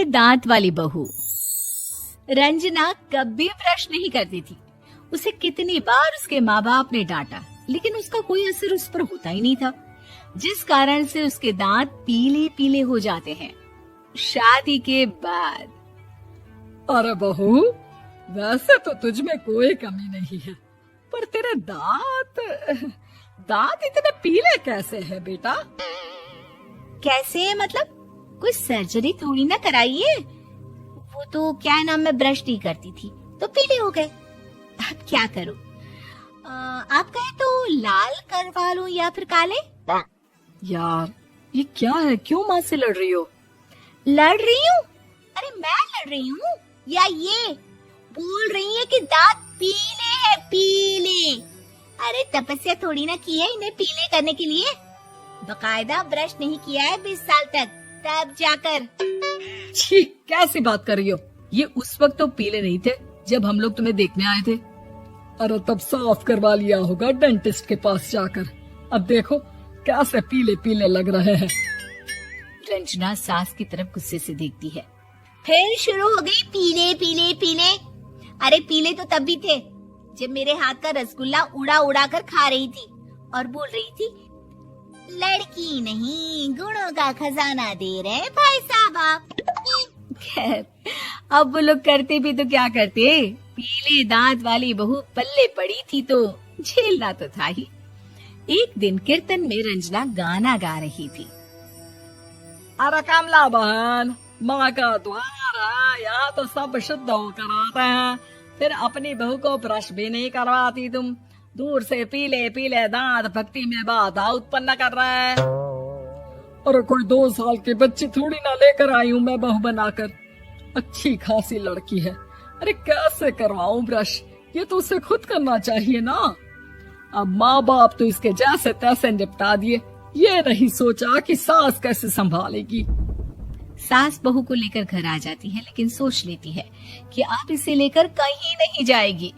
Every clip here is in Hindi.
पीले दांत वाली बहू। रंजना कभी ब्रश नहीं करती थी। उसे कितनी बार उसके माँ बाप ने डांटा, लेकिन उसका कोई असर उस पर होता ही नहीं था, जिस कारण से उसके दांत पीले पीले हो जाते हैं। शादी के बाद। अरे बहू, वैसे तो तुझ में कोई कमी नहीं है, पर तेरे दांत इतने पीले कैसे हैं बेटा? कैसे मतलब? कोई सर्जरी थोड़ी ना कराइए। वो तो क्या नाम, मैं ब्रश नहीं करती थी तो पीले हो गए। अब क्या करूं? आप कहें तो लाल करवा लूं या फिर काले? यार ये क्या है, क्यों माँ से लड़ रही हो? लड़ रही हूँ? अरे मैं लड़ रही हूँ या ये बोल रही है कि दांत पीले हैं, पीले। अरे तपस्या थोड़ी ना की है इन्हें पीले करने के लिए। बकायदा ब्रश नहीं किया है 20 साल तक, तब जाकर। छी, कैसी बात कर रही हो? ये उस वक्त तो पीले नहीं थे जब हम लोग तुम्हें देखने आए थे। अरे तब साफ करवा लिया होगा डेंटिस्ट के पास जाकर। अब देखो कैसे पीले पीले लग रहे हैं। रंजना सास की तरफ गुस्से से देखती है। फिर शुरू हो गई पीले पीले पीले। अरे पीले तो तब भी थे जब मेरे हाथ का रसगुल्ला उड़ा उड़ा कर खा रही थी और बोल रही थी, लड़की नहीं गुणों का खजाना दे रहे भाई साहब आप। खैर, अब वो लोग करते भी तो क्या करते, पीले दांत वाली बहू पल्ले पड़ी थी तो झेलना तो था ही। एक दिन कीर्तन में रंजना गाना गा रही थी। अरे कमला बहन, माँ का द्वार है, यहाँ तो सब शुद्ध होकर आते हैं, फिर अपनी बहू को ब्रश भी नहीं करवाती तुम। दूर से पीले पीले दांत भक्ति में बाधा उत्पन्न कर रहा है। अरे कोई 2 साल के बच्ची थोड़ी ना लेकर आई हूँ मैं बहू बनाकर। अच्छी खासी लड़की है, अरे कैसे करवाऊं ब्रश? ये तो उसे खुद करना चाहिए ना। अब माँ बाप तो इसके जैसे तैसे निपटा दिए, ये नहीं सोचा कि सास कैसे संभालेगी। सास बहू को लेकर घर आ जाती है, लेकिन सोच लेती है कि अब इसे लेकर कहीं नहीं जाएगी।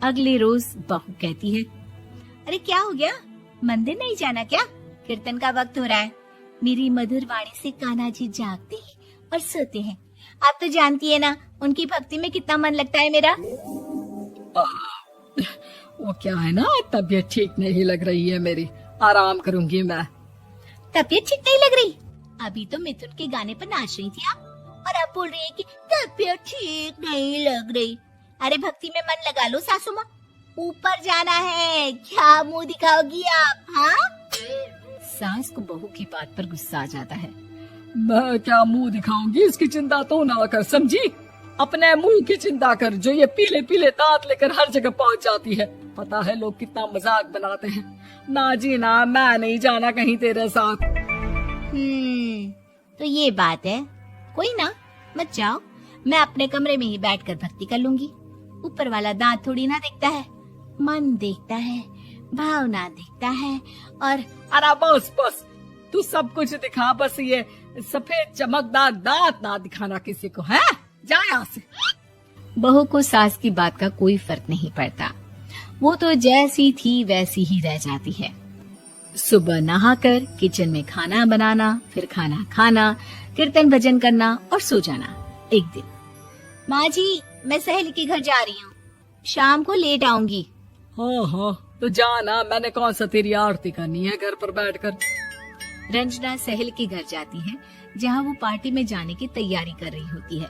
अगले रोज बहू कहती है, अरे क्या हो गया, मंदिर नहीं जाना क्या? कीर्तन का वक्त हो रहा है। मेरी मधुर वाणी से कान्हा जी जागते हैं और सोते हैं। आप तो जानती है ना उनकी भक्ति में कितना मन लगता है मेरा। वो क्या है ना, तबीयत ठीक नहीं लग रही है मेरी, आराम करूंगी मैं। तबीयत ठीक नहीं लग रही? अभी तो मिथुन के गाने पर नाच रही थी आप, और अब बोल रही है कि तबीयत ठीक नहीं लग रही। अरे भक्ति में मन लगा लो सासू माँ, ऊपर जाना है, क्या मुंह दिखाओगी आप? हाँ? सास को बहू की बात पर गुस्सा आ जाता है। मैं क्या मुंह दिखाऊंगी, इसकी चिंता तो ना कर, समझी? अपने मुंह की चिंता कर, जो ये पीले पीले दांत लेकर हर जगह पहुंच जाती है। पता है लोग कितना मजाक बनाते हैं। ना जी ना, मैं नहीं जाना कहीं तेरे साथ। तो ये बात है। कोई ना, मत जाओ, मैं अपने कमरे में ही बैठकर भक्ति कर लूंगी। ऊपर वाला दांत थोड़ी ना देखता है, मन देखता है, भावना देखता है। और अरे बस बस, तू सब कुछ दिखा, बस ये सफेद चमकदार दांत ना दिखाना किसी को, है? जा यहाँ से। बहू को सास की बात का कोई फर्क नहीं पड़ता, वो तो जैसी थी वैसी ही रह जाती है। सुबह नहाकर किचन में खाना बनाना, फिर खाना खाना, कीर्तन भजन करना और सो जाना। एक दिन, माँ जी मैं सहेली के घर जा रही हूँ, शाम को लेट आऊंगी। हाँ हाँ, तो जाना, मैंने कौन सा तेरी आरती करनी है घर पर बैठकर। रंजना सहेली के घर जाती है, जहाँ वो पार्टी में जाने की तैयारी कर रही होती है।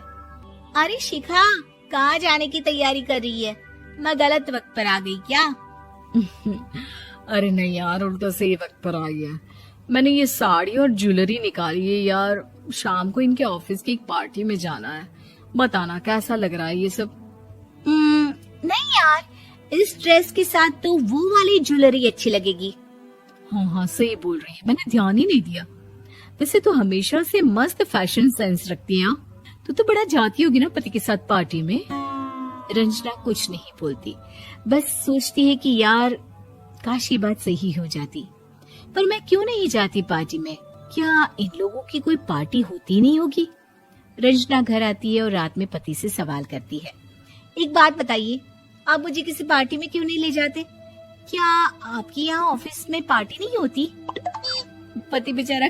अरे शिखा, कहाँ जाने की तैयारी कर रही है? मैं गलत वक्त पर आ गई क्या? अरे नहीं यार, उल्टा सही वक्त पर आई है। मैंने ये साड़ी और ज्वेलरी निकाली है यार, शाम को इनके ऑफिस की एक पार्टी में जाना है। बताना कैसा लग रहा है ये सब? नहीं यार, इस ड्रेस के साथ तो वो वाली ज्वेलरी अच्छी लगेगी। हाँ हाँ सही बोल रही है, मैंने ध्यान ही नहीं दिया। वैसे तो हमेशा से मस्त फैशन सेंस रखती है। तो बड़ा जाती होगी ना पति के साथ पार्टी में। रंजना कुछ नहीं बोलती, बस सोचती है कि यार काश ये बात सही हो जाती, पर मैं क्यों नहीं जाती पार्टी में? क्या इन लोगों की कोई पार्टी होती नहीं होगी? रंजना घर आती है और रात में पति से सवाल करती है, एक बात बताइए, आप मुझे किसी पार्टी में क्यों नहीं ले जाते? क्या आपकी यहाँ ऑफिस में पार्टी नहीं होती? पति बेचारा